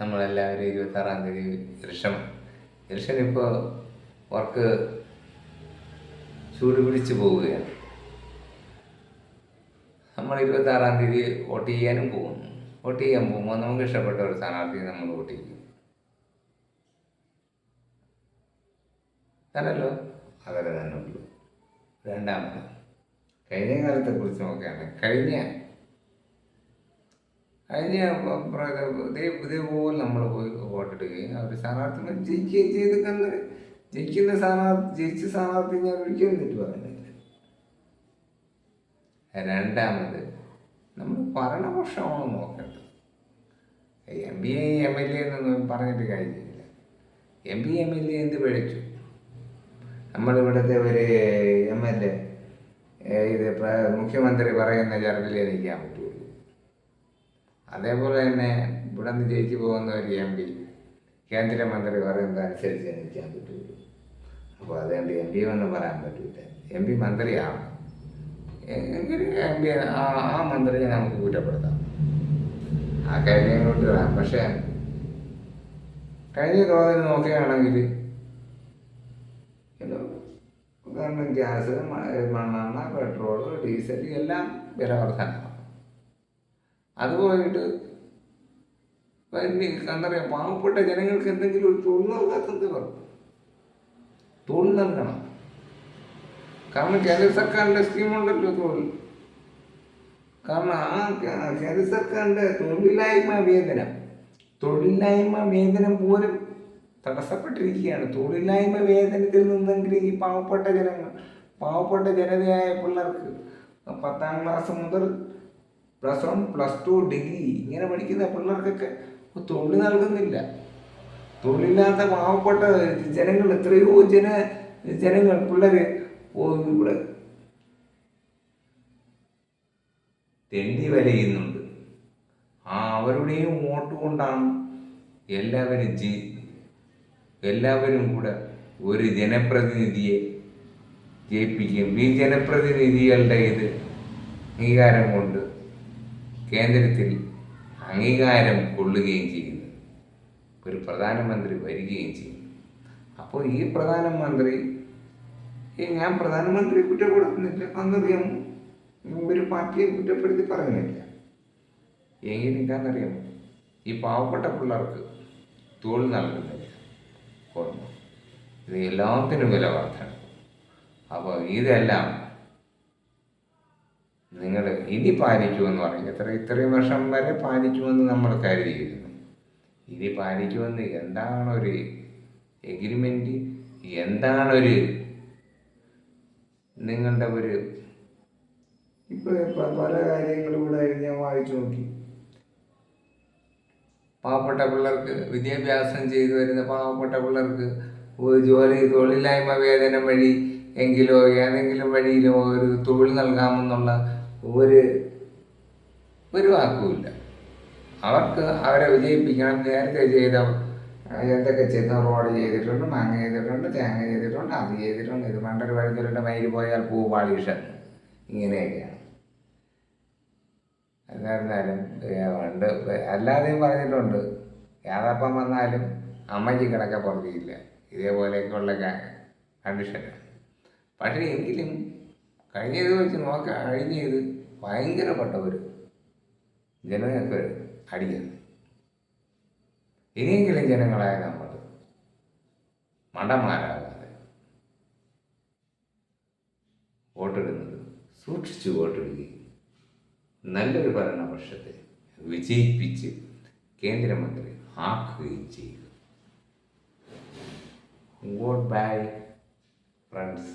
നമ്മളെല്ലാവരും 26-ാം തീയതി ഇലക്ഷൻ ഇപ്പോൾ വർക്ക് ചൂട് പിടിച്ച് പോവുകയാണ്. നമ്മൾ 26-ാം തീയതി വോട്ട് ചെയ്യാനും പോകുന്നു. വോട്ട് ചെയ്യാൻ പോകുമ്പോൾ നമുക്ക് ഇഷ്ടപ്പെട്ട ഒരു സ്ഥാനാർത്ഥിയെ നമ്മൾ വോട്ട് ചെയ്യും. അതല്ലോ അതല്ല തന്നെ ഉള്ളൂ. രണ്ടാമത് കഴിഞ്ഞ കാലത്തെക്കുറിച്ച് നോക്കുകയാണ്. കഴിഞ്ഞ ഇതേപോലെ നമ്മൾ പോയി വോട്ടിടുകയും അവർ സ്ഥാനാർത്ഥികൾ ജയിക്കുകയും ചെയ്ത് കണ്ട് ജയിച്ച സ്ഥാനാർത്ഥി ഞാൻ ഒരിക്കലും തെറ്റ് പറയുന്നില്ല. രണ്ടാമത് നമ്മൾ ഭരണപക്ഷമാണ് നോക്കേണ്ടത്. MP MLA എന്നൊന്നും പറഞ്ഞിട്ട് കാര്യമില്ല. MP MLA എന്ത് പിഴച്ചു? നമ്മളിവിടുത്തെ ഒരു MLA ഇത് മുഖ്യമന്ത്രി പറയുന്ന ചെറുതിലേ നിൽക്കാൻ പറ്റുള്ളൂ. അതേപോലെ തന്നെ ഇവിടെ നിന്ന് ജയിച്ചു പോകുന്ന ഒരു MP കേന്ദ്രമന്ത്രി പറയുന്നത് അനുസരിച്ച് നിൽക്കാൻ പറ്റുള്ളൂ. അപ്പോൾ അതുകൊണ്ട് MP ഒന്നും പറയാൻ പറ്റില്ല. MP മന്ത്രിയാണ് എങ്കിൽ MP ആ മന്ത്രിയെ നമുക്ക് കുറ്റപ്പെടുത്താം, ആ കാര്യങ്ങളോട്ട് വരാം. പക്ഷേ കഴിഞ്ഞ തോതിൽ നോക്കുകയാണെങ്കിൽ കാരണം ഗ്യാസ്, മണ്ണെണ്ണ, പെട്രോള്, ഡീസൽ എല്ലാം വില വർധനമാണ്. അതുപോയിട്ട് എന്താ പറയുക, പാവപ്പെട്ട ജനങ്ങൾക്ക് എന്തെങ്കിലും ഒരു തൊഴിൽ നൽകാത്തത് പറഞ്ഞു. തൊഴിൽ നൽകണം. കാരണം കേന്ദ്ര സർക്കാരിൻ്റെ സ്കീമുണ്ടല്ലോ തൊഴിൽ. കാരണം ആ കേന്ദ്ര സർക്കാരിൻ്റെ തൊഴിലില്ലായ്മ വേതനം പോലും തടസ്സപ്പെട്ടിരിക്കുകയാണ്. തൊഴിലില്ലായ്മ വേതനത്തിൽ നിന്നെങ്കിലും ഈ പാവപ്പെട്ട ജനതയായ പിള്ളേർക്ക് 10ാം ക്ലാസ് മുതൽ +1, +2, ഡിഗ്രി ഇങ്ങനെ പഠിക്കുന്ന പിള്ളേർക്കൊക്കെ തൊഴിൽ നൽകുന്നില്ല. തൊഴിലില്ലാത്ത പാവപ്പെട്ട ജനങ്ങൾ, എത്രയോ ജനങ്ങൾ പിള്ളേർ ഇവിടെ തെണ്ടി വലയുന്നുണ്ട്. അവരുടെയും വോട്ട് കൊണ്ടാണ് എല്ലാവരും കൂടെ ഒരു ജനപ്രതിനിധിയെ ജയിപ്പിക്കുകയും ഈ ജനപ്രതിനിധികളുടെ അംഗീകാരം കൊണ്ട് കേന്ദ്രത്തിൽ അംഗീകാരം കൊള്ളുകയും ചെയ്യുന്നു. ഒരു പ്രധാനമന്ത്രി വരികയും ചെയ്യും. അപ്പോൾ ഈ പ്രധാനമന്ത്രി, ഞാൻ പ്രധാനമന്ത്രി കുറ്റപ്പെടുത്തുന്നില്ല, അന്നറിയാം ഒരു പാർട്ടിയെ കുറ്റപ്പെടുത്തി പറയുന്നില്ല. എങ്കിലും എന്താണെന്നറിയാമോ, ഈ പാവപ്പെട്ട പിള്ളേർക്ക് തൊഴിൽ നൽകുന്നില്ല. ഇത് എല്ലാത്തിനും വില വർധന. അപ്പോൾ ഇതെല്ലാം നിങ്ങൾ ഇനി പാലിക്കുമെന്ന് പറയും. ഇത്രയും വർഷം വരെ പാലിക്കുമെന്ന് നമ്മൾ കരുതിയിരുന്നു. ഇനി പാലിക്കുമെന്ന് എന്താണൊരു എഗ്രിമെൻ്റ്, എന്താണൊരു നിങ്ങളുടെ ഒരു ഇപ്പോൾ പല കാര്യങ്ങളും കൂടെ ഞാൻ വായിച്ചു നോക്കി. പാവപ്പെട്ട പിള്ളേർക്ക്, വിദ്യാഭ്യാസം ചെയ്തു വരുന്ന പാവപ്പെട്ട പിള്ളേർക്ക് ഒരു തൊഴിലില്ലായ്മ വേതനം വഴി എങ്കിലോ ഏതെങ്കിലും വഴിയിലോ ഒരു തൊഴിൽ നൽകാമെന്നുള്ള ഒരു വാക്കുമില്ല. അവരെ വിജയിപ്പിക്കണം. നേരത്തെ ചെയ്ത എന്തൊക്കെ ചെയ്ത റോഡ് ചെയ്തിട്ടുണ്ട്, മാങ്ങ ചെയ്തിട്ടുണ്ട്, തേങ്ങ ചെയ്തിട്ടുണ്ട്, അത് ചെയ്തിട്ടുണ്ട്, ഇത് പണ്ടൊരു വഴുതലുണ്ട്, മയിൽ പോയാൽ പൂ പാളിഷൻ, ഇങ്ങനെയൊക്കെയാണ്. എന്നിരുന്നാലും പണ്ട് അല്ലാതെയും പറഞ്ഞിട്ടുണ്ട്, യാതപ്പം വന്നാലും അമ്മയ്ക്ക് കിടക്ക പുറത്തിയില്ല, ഇതേപോലെയൊക്കെയുള്ള കണ്ടീഷനാണ്. പക്ഷേ എങ്കിലും കഴിഞ്ഞത് വെച്ച് കഴിഞ്ഞത് ഭയങ്കരപ്പെട്ട ഒരു ജനങ്ങൾക്ക് അടിയാണ്. ഇനിയെങ്കിലും ജനങ്ങളായ നമ്മൾ മണ്ടന്മാരാകാതെ വോട്ടിടുന്നത് സൂക്ഷിച്ച് വോട്ടിടുകയും നല്ലൊരു ഭരണപക്ഷത്തെ വിജയിപ്പിച്ച് കേന്ദ്രമന്ത്രി ആക്കുകയും ചെയ്യുക. Good bye friends.